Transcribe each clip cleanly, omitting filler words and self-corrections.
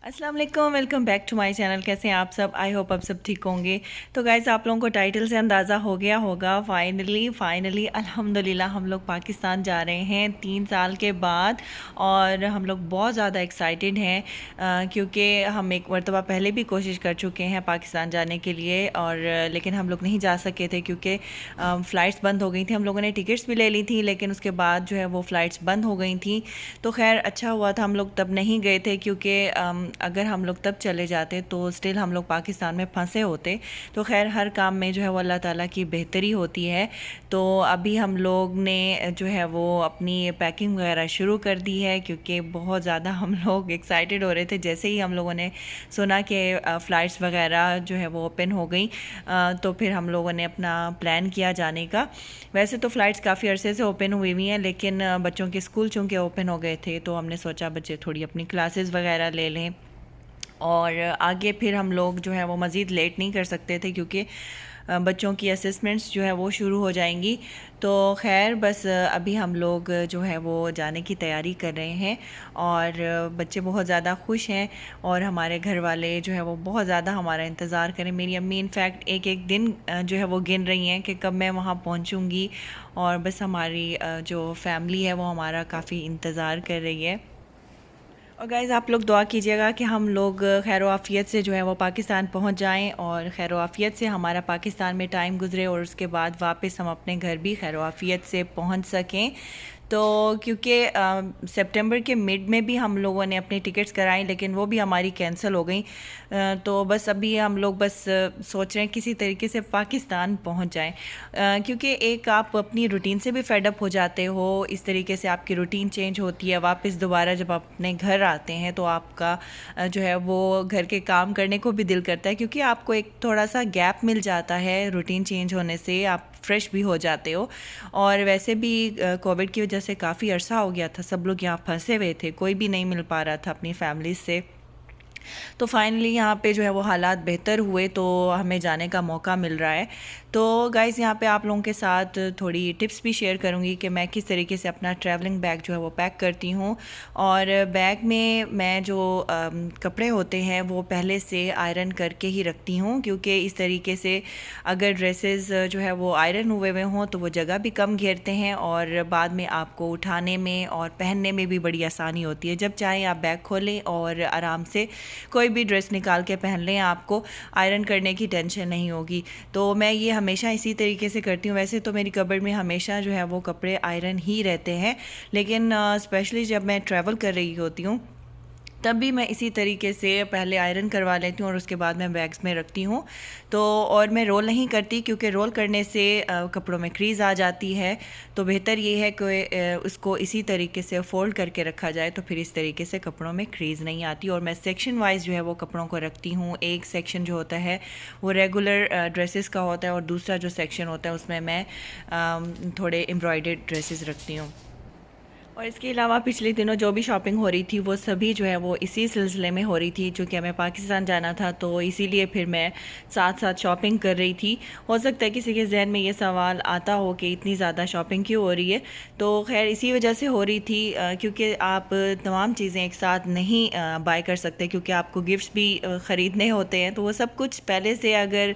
अस्सलाम वालेकुम, welcome back to my channel. कैसे हैं आप सब? आई होप आप सब ठीक होंगे। तो गाइज़, आप लोगों को टाइटल से अंदाज़ा हो गया होगा, फाइनली अल्हम्दुलिल्लाह हम लोग पाकिस्तान जा रहे हैं 3 साल के बाद। और हम लोग बहुत ज़्यादा एक्साइटेड हैं क्योंकि हम एक मरतबा पहले भी कोशिश कर चुके हैं पाकिस्तान जाने के लिए, और लेकिन हम लोग नहीं जा सके थे क्योंकि फ़्लाइट्स बंद हो गई थी। हम लोगों ने टिकट्स भी ले ली थी, लेकिन उसके बाद जो है वो फ़्लाइट्स बंद हो गई थी। तो खैर अच्छा हुआ था हम लोग तब नहीं गए थे, क्योंकि अगर हम लोग तब चले जाते तो स्टिल हम लोग पाकिस्तान में फंसे होते। तो खैर हर काम में जो है वो अल्लाह ताला की बेहतरी होती है। तो अभी हम लोग ने जो है वो अपनी पैकिंग वगैरह शुरू कर दी है, क्योंकि बहुत ज़्यादा हम लोग एक्साइटेड हो रहे थे जैसे ही हम लोगों ने सुना कि फ़्लाइट्स वगैरह जो है वो ओपन हो गई। तो फिर हम लोगों ने अपना प्लान किया जाने का। वैसे तो फ़्लाइट्स काफ़ी अरसे से ओपन हुई हुई हैं, लेकिन बच्चों के स्कूल चूँकि ओपन हो गए थे तो हमने सोचा बच्चे थोड़ी अपनी क्लासेस वगैरह ले लें, और आगे फिर हम लोग जो है वो मज़ीद लेट नहीं कर सकते थे, क्योंकि बच्चों की असेसमेंट्स जो है वो शुरू हो जाएंगी। तो खैर बस अभी हम लोग जो है वो जाने की तैयारी कर रहे हैं, और बच्चे बहुत ज़्यादा खुश हैं, और हमारे घर वाले जो है वो बहुत ज़्यादा हमारा इंतज़ार करें। मेरी अम्मी इनफैक्ट एक एक दिन जो है वो गिन रही हैं कि कब मैं वहाँ पहुँचूँगी, और बस हमारी जो फैमिली है वो हमारा काफ़ी इंतज़ार कर रही है। और गाइज़, आप लोग दुआ कीजिएगा कि हम लोग खैर आफ़ियत से जो है वो पाकिस्तान पहुंच जाएं, और खैर आफ़ियत से हमारा पाकिस्तान में टाइम गुजरे, और उसके बाद वापस हम अपने घर भी खैर आफ़ियत से पहुंच सकें। तो क्योंकि सितंबर के मिड में भी हम लोगों ने अपनी टिकट्स कराई, लेकिन वो भी हमारी कैंसिल हो गई। तो बस अभी हम लोग बस सोच रहे हैं किसी तरीके से पाकिस्तान पहुंच जाएं, क्योंकि एक आप अपनी रूटीन से भी फेडअप हो जाते हो। इस तरीके से आपकी रूटीन चेंज होती है। वापस दोबारा जब आप अपने घर आते हैं तो आपका जो है वो घर के काम करने को भी दिल करता है, क्योंकि आपको एक थोड़ा सा गैप मिल जाता है रूटीन चेंज होने से, आप फ्रेश भी हो जाते हो। और वैसे भी कोविड की वजह से काफ़ी अरसा हो गया था, सब लोग यहाँ फंसे हुए थे, कोई भी नहीं मिल पा रहा था अपनी फैमिली से। तो फाइनली यहाँ पे जो है वो हालात बेहतर हुए, तो हमें जाने का मौका मिल रहा है। तो गाइज़, यहाँ पे आप लोगों के साथ थोड़ी टिप्स भी शेयर करूँगी कि मैं किस तरीके से अपना ट्रैवलिंग बैग जो है वो पैक करती हूँ। और बैग में मैं जो कपड़े होते हैं वो पहले से आयरन करके ही रखती हूँ, क्योंकि इस तरीके से अगर ड्रेसेस जो है वो आयरन हुए हुए हों तो वो जगह भी कम घेरते हैं, और बाद में आपको उठाने में और पहनने में भी बड़ी आसानी होती है। जब चाहें आप बैग खोलें और आराम से कोई भी ड्रेस निकाल के पहन लें, आपको आयरन करने की टेंशन नहीं होगी। तो मैं ये हमेशा इसी तरीके से करती हूँ। वैसे तो मेरी कबर्ड में हमेशा जो है वो कपड़े आयरन ही रहते हैं, लेकिन स्पेशली जब मैं ट्रैवल कर रही होती हूँ तब भी मैं इसी तरीके से पहले आयरन करवा लेती हूँ और उसके बाद मैं बैग्स में रखती हूँ। तो और मैं रोल नहीं करती, क्योंकि रोल करने से कपड़ों में क्रीज़ आ जाती है। तो बेहतर ये है कि उसको इसी तरीके से फोल्ड करके रखा जाए, तो फिर इस तरीके से कपड़ों में क्रीज़ नहीं आती। और मैं सेक्शन वाइज जो है वो कपड़ों को रखती हूँ। एक सेक्शन जो होता है वो रेगुलर ड्रेसेस का होता है, और दूसरा जो सेक्शन होता है उसमें मैं थोड़े एम्ब्रॉयडर्ड ड्रेसेस रखती हूँ। और इसके अलावा पिछले दिनों जो भी शॉपिंग हो रही थी वो सभी जो है वो इसी सिलसिले में हो रही थी, चूँकि हमें पाकिस्तान जाना था, तो इसीलिए फिर मैं साथ साथ शॉपिंग कर रही थी। हो सकता है किसी के जहन में ये सवाल आता हो कि इतनी ज़्यादा शॉपिंग क्यों हो रही है। तो खैर इसी वजह से हो रही थी, क्योंकि आप तमाम चीज़ें एक साथ नहीं बाय कर सकते, क्योंकि आपको गिफ्ट्स भी ख़रीदने होते हैं। तो वो सब कुछ पहले से अगर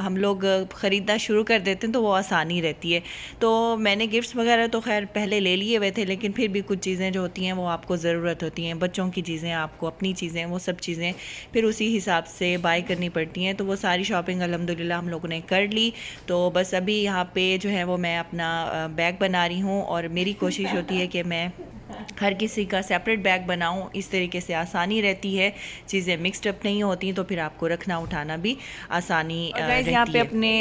हम लोग ख़रीदना शुरू कर देते हैं तो वो आसानी रहती है। तो मैंने गिफ्ट्स वगैरह तो खैर पहले ले लिए हुए थे, लेकिन फिर भी कुछ चीज़ें जो होती हैं वो आपको ज़रूरत होती हैं, बच्चों की चीज़ें, आपको अपनी चीज़ें, वो सब चीज़ें फिर उसी हिसाब से बाय करनी पड़ती हैं। तो वो सारी शॉपिंग अल्हम्दुलिल्लाह हम लोगों ने कर ली। तो बस अभी यहाँ पे जो है वो मैं अपना बैग बना रही हूँ, और मेरी कोशिश होती है कि मैं हर किसी का सेपरेट बैग बनाऊं। इस तरीके से आसानी रहती है, चीज़ें मिक्सड अप नहीं होती, तो फिर आपको रखना उठाना भी आसानी रहती है। यहाँ पे अपने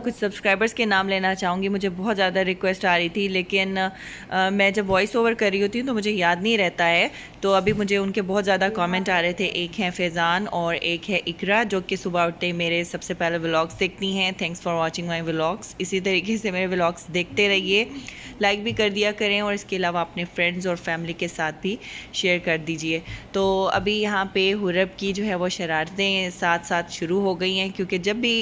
कुछ सब्सक्राइबर्स के नाम लेना चाहूँगी। मुझे बहुत ज़्यादा रिक्वेस्ट आ रही थी, लेकिन मैं जब वॉइस ओवर कर रही होती हूँ तो मुझे याद नहीं रहता है। तो अभी मुझे उनके बहुत ज़्यादा कमेंट आ रहे थे। एक है फैज़ान और एक है इकरा, जो कि सुबह उठते मेरे सबसे पहले व्लॉग्स देखती हैं। Thanks for watching my vlogs. इसी तरीके से मेरे व्लॉग्स देखते रहिए, लाइक भी कर दिया करें, और इसके अलावा अपने फ्रेंड्स और फैमिली के साथ भी शेयर कर दीजिए। तो अभी यहाँ पे हुरब की जो है वो शरारतें साथ साथ शुरू हो गई हैं, क्योंकि जब भी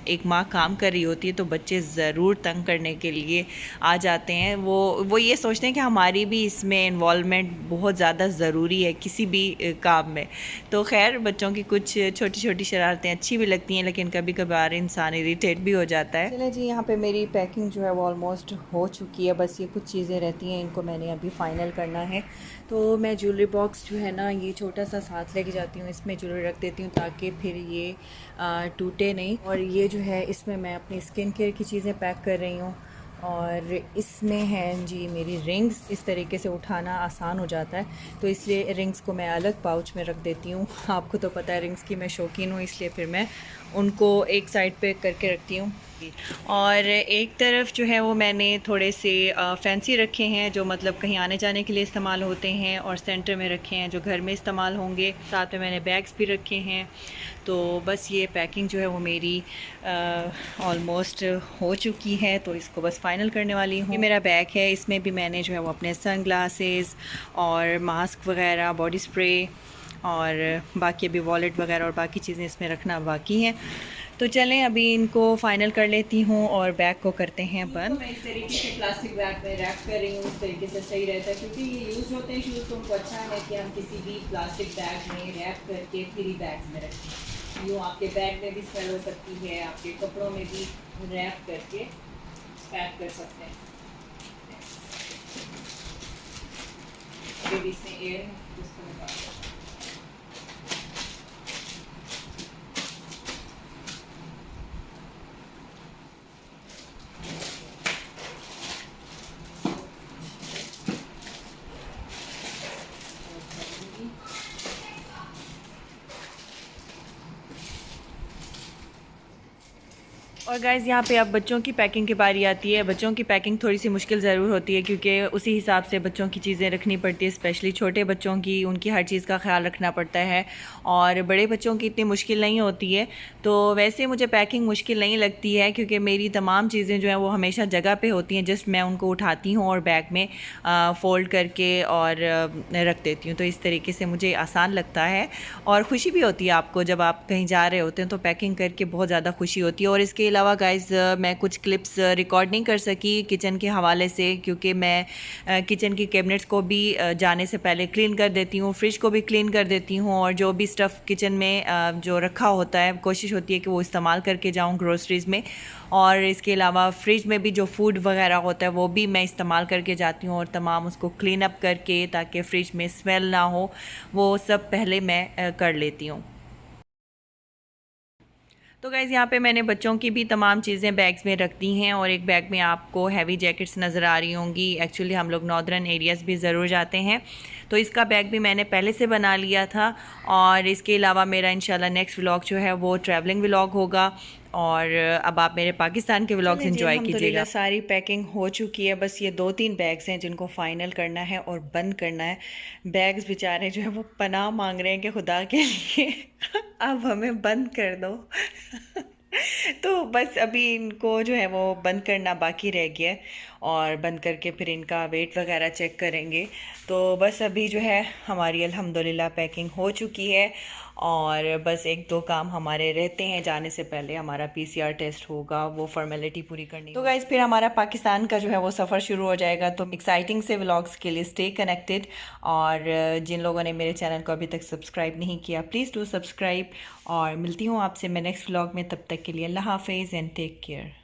एक माँ काम कर रही होती है तो बच्चे ज़रूर तंग करने के लिए आ जाते हैं। वो ये सोचते हैं कि हमारी भी इसमें इन्वॉल्वमेंट बहुत ज़्यादा ज़रूरी है किसी भी काम में। तो खैर, बच्चों की कुछ छोटी छोटी शरारतें अच्छी भी लगती हैं, लेकिन कभी कभार इंसान इरिटेट भी हो जाता है। चलिए जी, यहाँ पे मेरी पैकिंग जो है वो ऑलमोस्ट हो चुकी है। बस ये कुछ चीज़ें रहती हैं, इनको मैंने अभी फ़ाइनल करना है। तो मैं ज्वेलरी बॉक्स जो है ना, ये छोटा सा साथ लेके जाती हूँ, इसमें ज्वेलरी रख देती हूँ ताकि फिर ये टूटे नहीं। और ये जो है, इसमें मैं अपनी स्किन केयर की चीज़ें पैक कर रही हूँ। और इसमें हैं जी मेरी रिंग्स। इस तरीके से उठाना आसान हो जाता है, तो इसलिए रिंग्स को मैं अलग पाउच में रख देती हूँ। आपको तो पता है रिंग्स की मैं शौकीन हूँ, इसलिए फिर मैं उनको एक साइड पे करके रखती हूँ। और एक तरफ जो है वो मैंने थोड़े से फैंसी रखे हैं, जो मतलब कहीं आने जाने के लिए इस्तेमाल होते हैं, और सेंटर में रखे हैं जो घर में इस्तेमाल होंगे। साथ में मैंने बैग्स भी रखे हैं। तो बस ये पैकिंग जो है वो मेरी ऑलमोस्ट हो चुकी है, तो इसको बस फाइनल करने वाली हूँ। ये मेरा बैग है, इसमें भी मैंने जो है वो अपने सन ग्लासेस और मास्क वगैरह, बॉडी स्प्रे और बाकी अभी वॉलेट वगैरह और बाकी चीज़ें इसमें रखना बाकी हैं। तो चलें अभी इनको फ़ाइनल कर लेती हूँ और बैग को करते हैं बंद। तो मैं इस तरीके से प्लास्टिक बैग में रैप कर रही हूँ, इस तरीके से सही रहता है, क्योंकि ये यूज़ होते हैं शूज़, तो उनको अच्छा है कि हम किसी भी प्लास्टिक बैग में रैप करके फिर ही बैग्स में रखें। यूँ आपके बैग में भी स्मेल हो सकती है, आपके कपड़ों में भी रैप करके पैक कर सकते हैं। अभी इसमें एयर है, इसको निकाल दो। और गाइज़, यहाँ पे अब बच्चों की पैकिंग की बारी आती है। बच्चों की पैकिंग थोड़ी सी मुश्किल ज़रूर होती है, क्योंकि उसी हिसाब से बच्चों की चीज़ें रखनी पड़ती है। स्पेशली छोटे बच्चों की, उनकी हर चीज़ का ख्याल रखना पड़ता है, और बड़े बच्चों की इतनी मुश्किल नहीं होती है। तो वैसे मुझे पैकिंग मुश्किल नहीं लगती है, क्योंकि मेरी तमाम चीज़ें जो हैं वो हमेशा जगह पर होती हैं। जस्ट मैं उनको उठाती हूँ और बैग में फ़ोल्ड करके और रख देती हूँ। तो इस तरीके से मुझे आसान लगता है, और ख़ुशी भी होती है आपको जब आप कहीं जा रहे होते हैं, तो पैकिंग करके बहुत ज़्यादा खुशी होती है। और इसके अलावा गाइज़, मैं कुछ क्लिप्स रिकॉर्ड नहीं कर सकी किचन के हवाले से, क्योंकि मैं किचन की कैबिनेट्स को भी जाने से पहले क्लीन कर देती हूँ, फ्रिज को भी क्लीन कर देती हूँ, और जो भी स्टफ़ किचन में जो रखा होता है कोशिश होती है कि वो इस्तेमाल करके जाऊँ ग्रोसरीज़ में। और इसके अलावा फ्रिज में भी जो फूड वगैरह होता है वो भी मैं इस्तेमाल करके जाती हूँ, और तमाम उसको क्लीन अप करके, ताकि फ्रिज में स्मेल ना हो, वो सब पहले मैं कर लेती हूँ। तो गाइज़, यहाँ पे मैंने बच्चों की भी तमाम चीज़ें बैग्स में रख दी हैं, और एक बैग में आपको हैवी जैकेट्स नज़र आ रही होंगी। एक्चुअली हम लोग नॉर्दर्न एरियाज़ भी ज़रूर जाते हैं, तो इसका बैग भी मैंने पहले से बना लिया था। और इसके अलावा मेरा इंशाल्लाह नेक्स्ट व्लॉग जो है वो ट्रैवलिंग व्लॉग होगा, और अब आप मेरे पाकिस्तान के व्लॉग्स एंजॉय कीजिएगा। सारी पैकिंग हो चुकी है, बस ये 2-3 बैग्स हैं जिनको फ़ाइनल करना है और बंद करना है। बैग्स बेचारे जो है वो पनाह मांग रहे हैं कि खुदा के लिए अब हमें बंद कर दो तो बस अभी इनको जो है वो बंद करना बाकी रह गया है, और बंद करके फिर इनका वेट वगैरह चेक करेंगे। तो बस अभी जो है हमारी अल्हम्दुलिल्लाह पैकिंग हो चुकी है, और बस 1-2 काम हमारे रहते हैं। जाने से पहले हमारा PCR टेस्ट होगा, वो फॉर्मेलिटी पूरी करनी। तो गाइज़, फिर हमारा पाकिस्तान का जो है वो सफ़र शुरू हो जाएगा। तो एक्साइटिंग से व्लॉग्स के लिए स्टे कनेक्टेड, और जिन लोगों ने मेरे चैनल को अभी तक सब्सक्राइब नहीं किया, प्लीज़ डू सब्सक्राइब। और मिलती हूँ आपसे मैं नेक्स्ट व्लॉग में, तब तक के लिए अल्लाह हाफिज़ एंड टेक केयर।